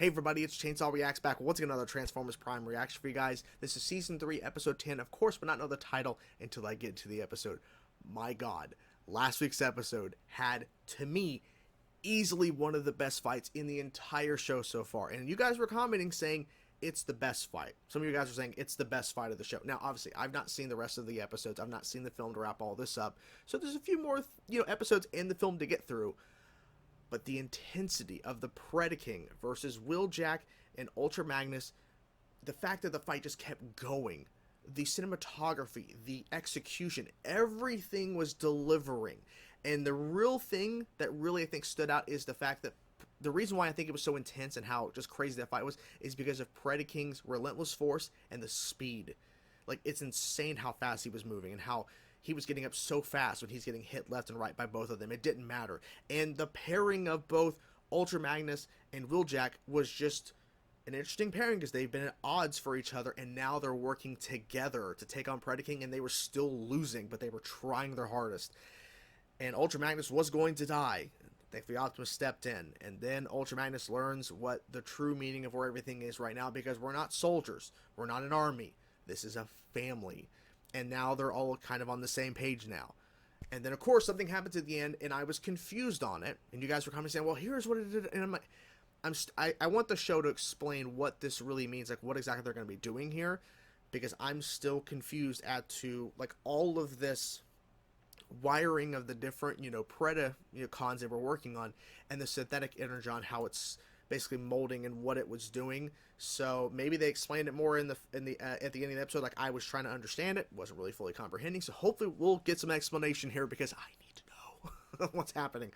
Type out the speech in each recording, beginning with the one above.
Hey everybody, it's Chainsaw Reacts back once again, another Transformers Prime reaction for you guys. This is Season 3, Episode 10, of course, but not know the title until I get to the episode. My god, last week's episode had, to me, easily one of the best fights in the entire show so far. And you guys were commenting saying it's the best fight. Some of you guys are saying it's the best fight of the show. Now, obviously, I've not seen the rest of the episodes. I've not seen the film to wrap all this up. So there's a few more, episodes in the film to get through. But the intensity of the Predaking versus Wheeljack and Ultra Magnus, the fact that the fight just kept going, the cinematography, the execution, everything was delivering. And the real thing that really I think stood out is the fact that the reason why I think it was so intense and how just crazy that fight was is because of Predaking's relentless force and the speed. Like, it's insane how fast he was moving and how he was getting up so fast when he's getting hit left and right by both of them. It didn't matter. And the pairing of both Ultra Magnus and Wheeljack was just an interesting pairing because they've been at odds for each other, and now they're working together to take on Predaking, and they were still losing, but they were trying their hardest. And Ultra Magnus was going to die. Thankfully, Optimus stepped in, and then Ultra Magnus learns what the true meaning of where everything is right now, because we're not soldiers. We're not an army. This is a family. And now they're all kind of on the same page now. And then, of course, something happens at the end, and I was confused on it. And you guys were coming saying, well, here's what it did. And I'm like, I want the show to explain what this really means, like what exactly they're going to be doing here. Because I'm still confused as to, like, all of this wiring of the different, Predacons they were working on. And the synthetic energon, how it's basically molding and what it was doing. So maybe they explained it more at the end of the episode, like I was trying to understand it, wasn't really fully comprehending. So hopefully we'll get some explanation here because I need to know what's happening.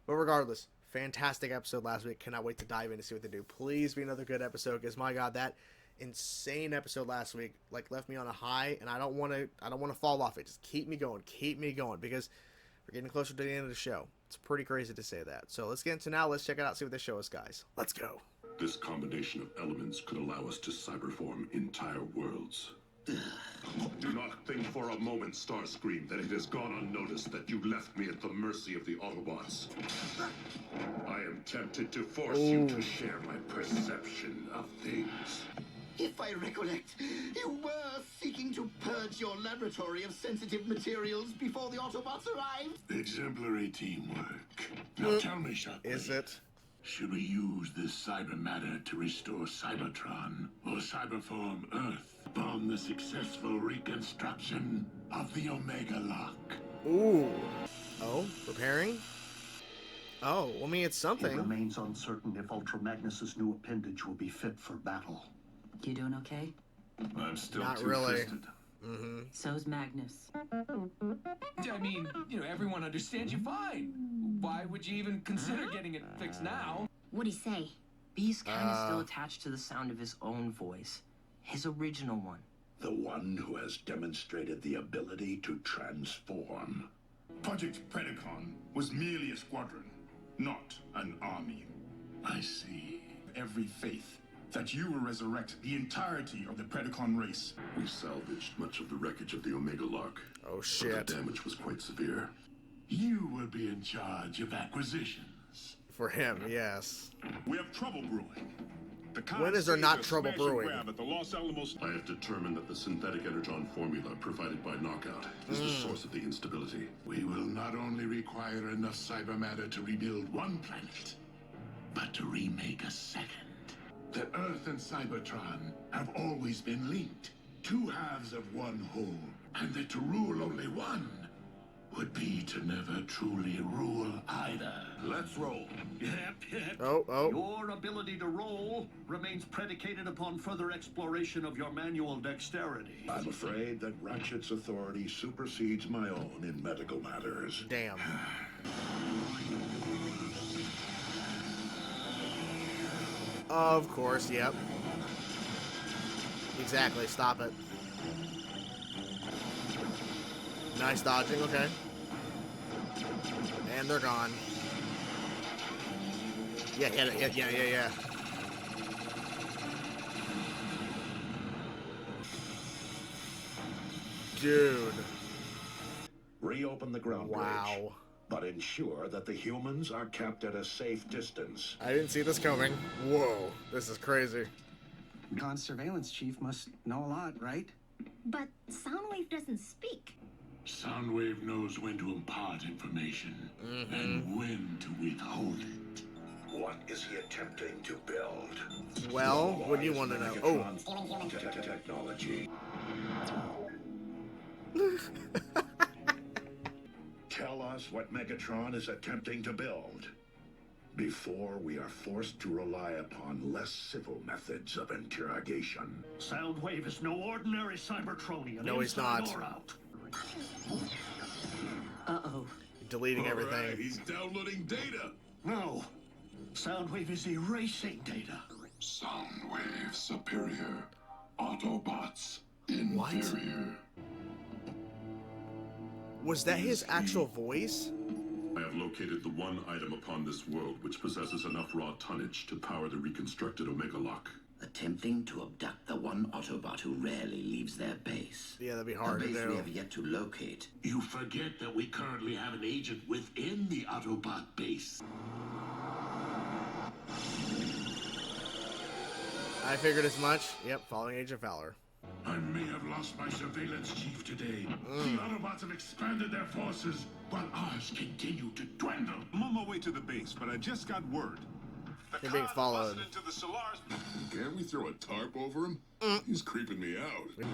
But regardless, fantastic episode last week. Cannot wait to dive in to see what they do. Please be another good episode because my god, that insane episode last week like left me on a high, and I don't want to fall off it. Just keep me going because we're getting closer to the end of the show. It's pretty crazy to say that. So let's get into now. Let's check it out, see what they show us, guys. Let's go. This combination of elements could allow us to cyberform entire worlds. Do not think for a moment, Starscream, that it has gone unnoticed that you left me at the mercy of the Autobots. I am tempted to force you to share my perception of things. If I recollect, you were seeking to purge your laboratory of sensitive materials before the Autobots arrived. Exemplary teamwork. Now tell me, Shockwave. Is it? Should we use this cyber matter to restore Cybertron or cyberform Earth upon the successful reconstruction of the Omega Lock? Ooh. Oh, preparing? Oh, well, I mean, it's something. It remains uncertain if Ultra Magnus's new appendage will be fit for battle. You doing okay? I'm still Not too really. twisted. So's Magnus. I mean, everyone understands you fine. Why would you even consider getting it fixed now? What'd he say? B's kind of still attached to the sound of his own voice. His original one. The one who has demonstrated the ability to transform. Project Predacon was merely a squadron, not an army. I see. Every faith that you will resurrect the entirety of the Predacon race. We salvaged much of the wreckage of the Omega Lock. Oh, But shit. the damage was quite severe. You will be in charge of acquisitions. For him, yes. We have trouble brewing. The When is there not trouble brewing? At the Los Alamos. I have determined that the synthetic energon formula provided by Knockout is the source of the instability. We will not only require enough cyber matter to rebuild one planet, but to remake a second. The Earth and Cybertron have always been linked, two halves of one whole, and that to rule only one would be to never truly rule either. Let's roll. Yep. Oh. Your ability to roll remains predicated upon further exploration of your manual dexterity. I'm afraid that Ratchet's authority supersedes my own in medical matters. Damn. Of course, yep. Exactly, stop it. Nice dodging, okay. And they're gone. Yeah. Dude. Reopen the ground bridge. Wow. but ensure that the humans are kept at a safe distance. I didn't see this coming. Whoa, this is crazy. Khan's surveillance chief must know a lot, right? But Soundwave doesn't speak. Soundwave knows when to impart information and when to withhold it. What is he attempting to build? Well, what do you want to know? Oh. Technology. Tell us what Megatron is attempting to build before we are forced to rely upon less civil methods of interrogation. Soundwave is no ordinary Cybertronian. No, he's inside not. or out. Uh-oh. Deleting everything. Right, he's downloading data. No. Soundwave is erasing data. Soundwave superior. Autobots What? inferior. Was that his actual voice? I have located the one item upon this world which possesses enough raw tonnage to power the reconstructed Omega Lock. Attempting to abduct the one Autobot who rarely leaves their base. Yeah, that'd be hard a to base we do. have yet to locate. You forget that we currently have an agent within the Autobot base. I figured as much. Yep, following Agent Fowler. I may have lost my surveillance chief today. The Autobots have expanded their forces, while ours continue to dwindle. I'm on my way to the base, but I just got word. You're being followed. Into the Solaris. Can't we throw a tarp over him? He's creeping me out.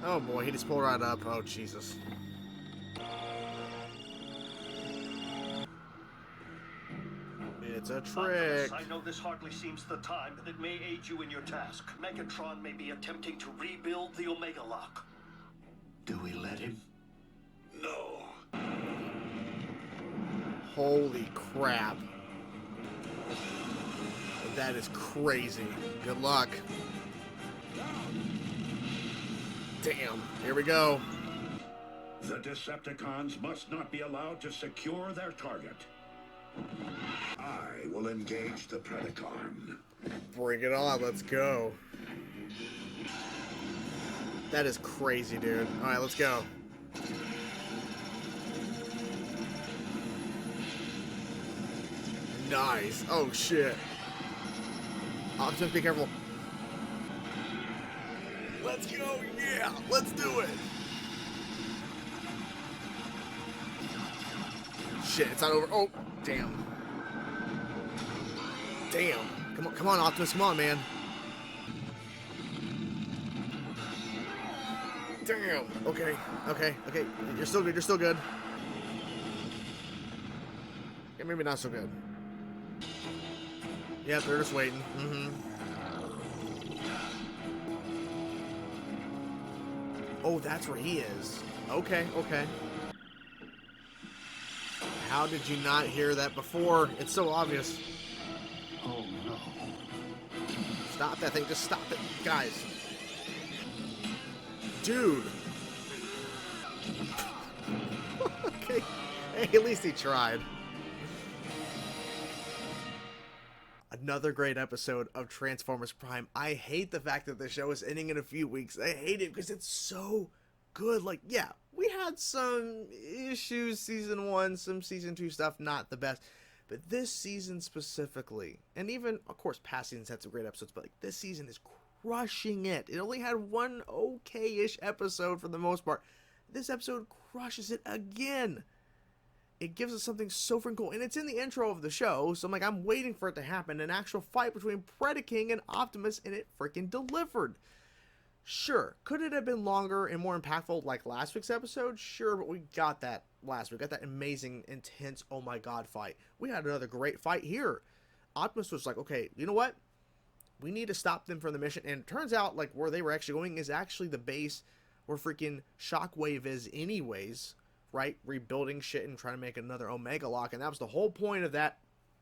Oh boy, he just pulled right up. Oh Jesus. It's a trick. I know this hardly seems the time, but it may aid you in your task. Megatron may be attempting to rebuild the Omega Lock. Do we let him? No. Holy crap. That is crazy. Good luck. Damn. Here we go. The Decepticons must not be allowed to secure their target. I will engage the Predacon. Bring it on. Let's go. That is crazy, dude. Alright, let's go. Nice. Oh, shit. Optimus, be careful. Let's go. Yeah, let's do it. Shit, it's not over. Oh, damn. Damn. Come on, Optimus. Come on, man. Damn. Okay. You're still good. You're still good. Yeah, maybe not so good. Yeah, they're just waiting. Oh, that's where he is. Okay. How did you not hear that before? It's so obvious. Oh no. Stop that thing. Just stop it. Guys. Dude. Okay. Hey, at least he tried. Another great episode of Transformers Prime. I hate the fact that the show is ending in a few weeks. I hate it because it's so good. Like, yeah, we had some issues season 1, some season 2 stuff, not the best. But this season specifically, and even, of course, past seasons had some great episodes, but like this season is crushing it. It only had one okay-ish episode for the most part. This episode crushes it again. It gives us something so freaking cool, and it's in the intro of the show, so I'm like, I'm waiting for it to happen, an actual fight between Predaking and Optimus, and it freaking delivered. Sure, could it have been longer and more impactful like last week's episode? Sure, but we got that last week. We got that amazing, intense, oh my god fight. We had another great fight here. Optimus was like, okay, you know what? We need to stop them from the mission, and it turns out, like, where they were actually going is actually the base where freaking Shockwave is anyways. Right, rebuilding shit and trying to make another Omega Lock, and that was the whole point of that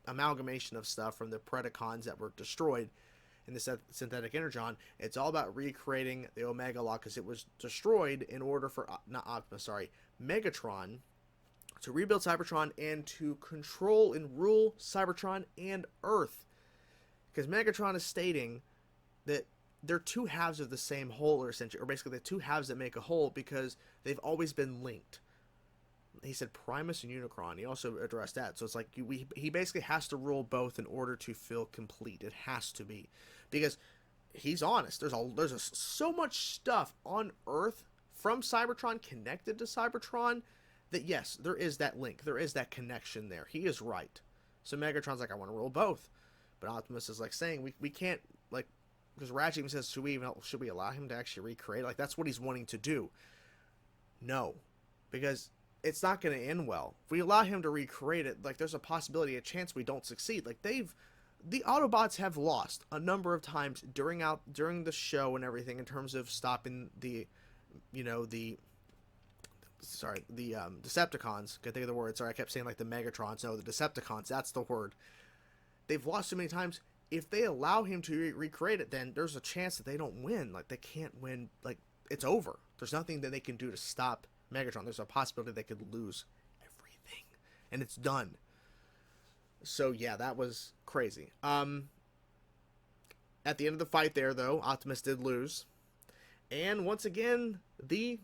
amalgamation of stuff from the Predacons that were destroyed in the synthetic energon. It's all about recreating the Omega Lock because it was destroyed in order for Megatron to rebuild Cybertron and to control and rule Cybertron and Earth. Because Megatron is stating that they're two halves of the same whole, or essentially, or basically the two halves that make a whole, because they've always been linked. he said Primus and Unicron. He also addressed that. So it's like he basically has to rule both in order to feel complete. It has to be, because he's honest. There's so much stuff on Earth from Cybertron connected to Cybertron that yes, there is that link. There is that connection there. He is right. So Megatron's like, I want to rule both, but Optimus is like saying we can't, like, because Ratchet even says, should we allow him to actually recreate? Like, that's what he's wanting to do. No, because it's not going to end well. If we allow him to recreate it, like, there's a possibility, a chance we don't succeed. Like, the Autobots have lost a number of times during the show and everything in terms of stopping the Decepticons. Can't think of the word. Sorry, I kept saying like the Megatrons. No, the Decepticons. That's the word. They've lost so many times. If they allow him to recreate it, then there's a chance that they don't win. Like, they can't win. Like, it's over. There's nothing that they can do to stop Megatron. There's a possibility they could lose everything, and it's done. So yeah, that was crazy. At the end of the fight there, though, Optimus did lose, and once again, the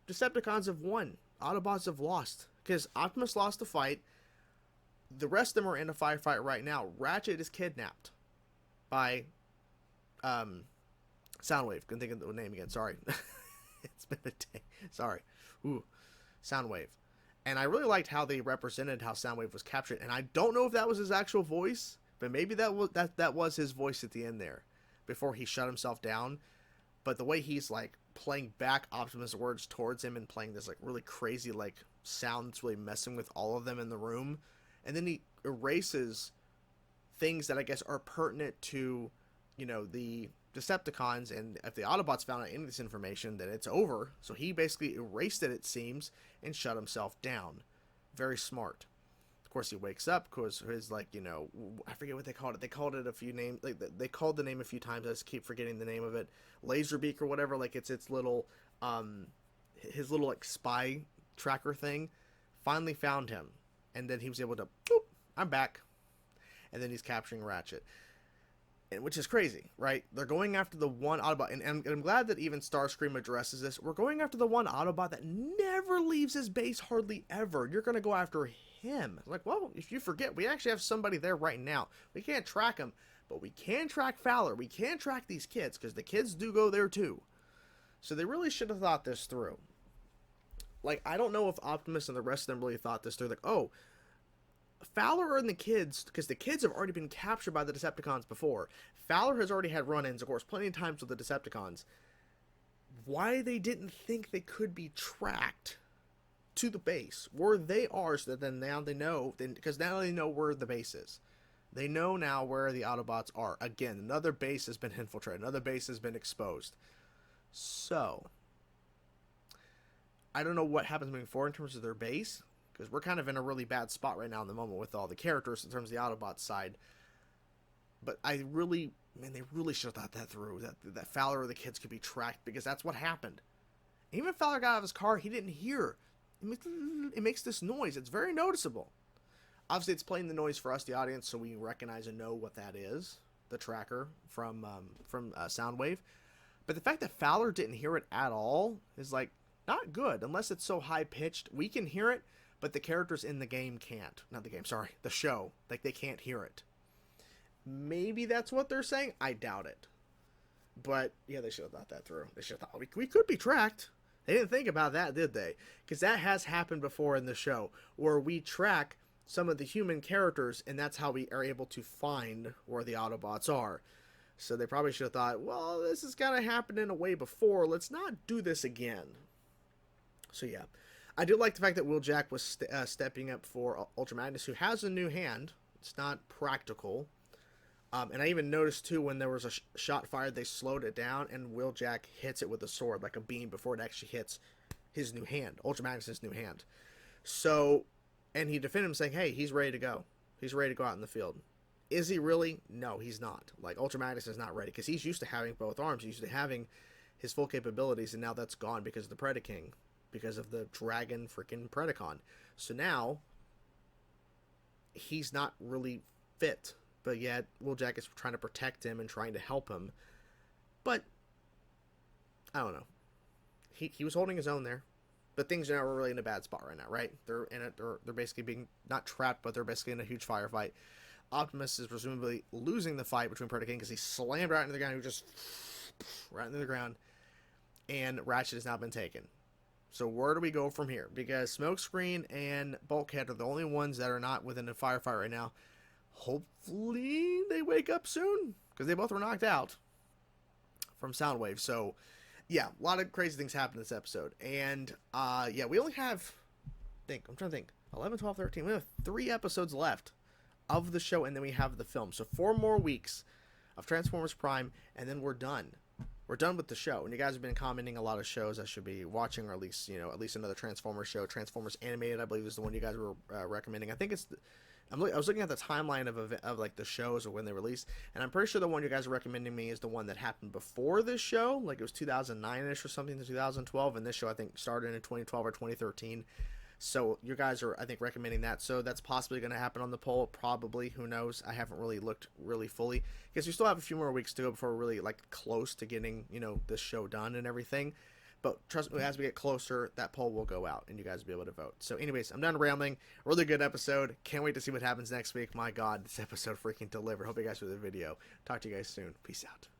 Decepticons have won. Autobots have lost, because Optimus lost the fight. The rest of them are in a firefight right now. Ratchet is kidnapped by Soundwave. Couldn't think of the name again. Sorry. It's been a day. Sorry. Ooh. Soundwave. And I really liked how they represented how Soundwave was captured. And I don't know if that was his actual voice, but maybe that was his voice at the end there before he shut himself down. But the way he's like playing back Optimus' words towards him and playing this like really crazy like sound that's really messing with all of them in the room. And then he erases things that I guess are pertinent to, the Decepticons, and if the Autobots found out any of this information, then it's over. So he basically erased it seems, and shut himself down. Very smart. Of course, he wakes up because his, like, I forget what they called it. They called it a few names. Like, they called the name a few times. I just keep forgetting the name of it. Laserbeak or whatever. Like, it's little, his little, like, spy tracker thing. Finally found him. And then he was able to, boop, I'm back. And then he's capturing Ratchet. And, which is crazy, right? They're going after the one Autobot. And I'm glad that even Starscream addresses this. We're going after the one Autobot that never leaves his base hardly ever. You're going to go after him. Like, well, if you forget, we actually have somebody there right now. We can't track him, but we can track Fowler. We can track these kids, because the kids do go there too. So they really should have thought this through. Like, I don't know if Optimus and the rest of them really thought this through. Like, oh, Fowler and the kids, because the kids have already been captured by the Decepticons before. Fowler has already had run-ins, of course, plenty of times with the Decepticons. Why they didn't think they could be tracked to the base where they are, so that then now they know, because now they know where the base is. They know now where the Autobots are. Again, another base has been infiltrated. Another base has been exposed. So, I don't know what happens moving forward in terms of their base, because we're kind of in a really bad spot right now in the moment with all the characters in terms of the Autobot side. But they really should have thought that through, that Fowler or the kids could be tracked, because that's what happened. Even if Fowler got out of his car, he didn't hear. It makes this noise. It's very noticeable. Obviously, it's playing the noise for us, the audience, so we recognize and know what that is, the tracker from Soundwave. But the fact that Fowler didn't hear it at all is, like, not good, unless it's so high-pitched. We can hear it, but the characters in the game can't. Not the game, sorry. The show. Like, they can't hear it. Maybe that's what they're saying. I doubt it. But, yeah, they should have thought that through. They should have thought, we could be tracked. They didn't think about that, did they? Because that has happened before in the show, where we track some of the human characters, and that's how we are able to find where the Autobots are. So they probably should have thought, well, this has kind of happened in a way before. Let's not do this again. So, yeah. I do like the fact that Wheeljack was stepping up for Ultra Magnus, who has a new hand. It's not practical. And I even noticed, too, when there was a shot fired, they slowed it down, and Wheeljack hits it with a sword, like a beam, before it actually hits his new hand, Ultra Magnus' new hand. So, and he defended him, saying, hey, he's ready to go. He's ready to go out in the field. Is he really? No, he's not. Like, Ultra Magnus is not ready, because he's used to having both arms. He's used to having his full capabilities, and now that's gone because of the Predaking, because of the dragon freaking Predacon. So now, he's not really fit. But yet, Wheeljack is trying to protect him and trying to help him. But, I don't know. He was holding his own there. but things are now really in a bad spot right now, right? They're in it. They're basically being not trapped, but they're basically in a huge firefight. Optimus is presumably losing the fight between Predator King because he slammed right into the ground. He just right into the ground, and Ratchet has now been taken. So where do we go from here? Because Smokescreen and Bulkhead are the only ones that are not within a firefight right now. Hopefully they wake up soon, because they both were knocked out from Soundwave. So yeah, a lot of crazy things happen in this episode. And yeah, we only have, I'm trying to think, 11, 12, 13. We have 3 episodes left of the show, and then we have the film. So 4 more weeks of Transformers Prime, and then we're done. We're done with the show. And you guys have been commenting a lot of shows I should be watching, or at least, you know, at least another Transformers show. Transformers Animated, I believe, is the one you guys were recommending. I think it's I was looking at the timeline of like the shows or when they released, and I'm pretty sure the one you guys are recommending me is the one that happened before this show, like it was 2009ish or something to 2012, and this show I think started in 2012 or 2013. So you guys are, I think, recommending that. So that's possibly going to happen on the poll. Probably. Who knows? I haven't really looked really fully, because we still have a few more weeks to go before we're really like close to getting, you know, this show done and everything. But trust me, as we get closer, that poll will go out and you guys will be able to vote. So anyways, I'm done rambling. Really good episode. Can't wait to see what happens next week. My God, this episode freaking delivered. Hope you guys enjoyed the video. Talk to you guys soon. Peace out.